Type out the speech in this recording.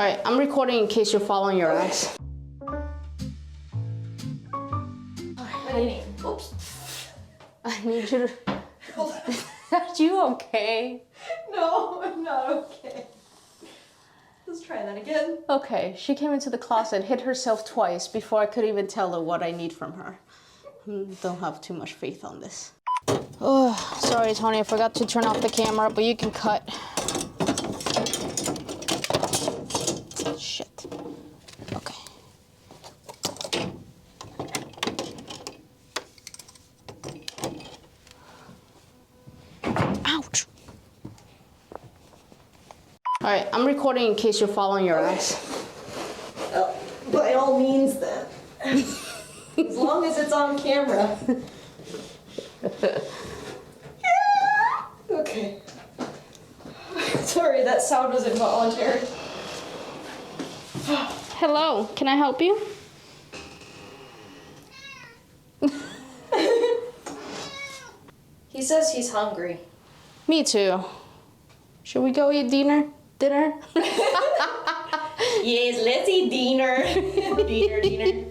Alright, I'm recording in case you're following your ass. What do you mean? Oops. I need you to... Hold on. Are you okay? No, I'm not okay. Let's try that again. Okay, she came into the closet, hit herself twice before I could even tell her what I need from her. Don't have too much faith on this. Oh, sorry, Tony, I forgot to turn off the camera, but you can cut. Shit. Okay. Ouch. Alright, I'm recording in case you're following your ass. By all means then. As long as it's on camera. Okay. Sorry, that sound was involuntary. Hello, can I help you? He says he's hungry. Me too. Should we go eat dinner? Yes, let's eat dinner. Dinner.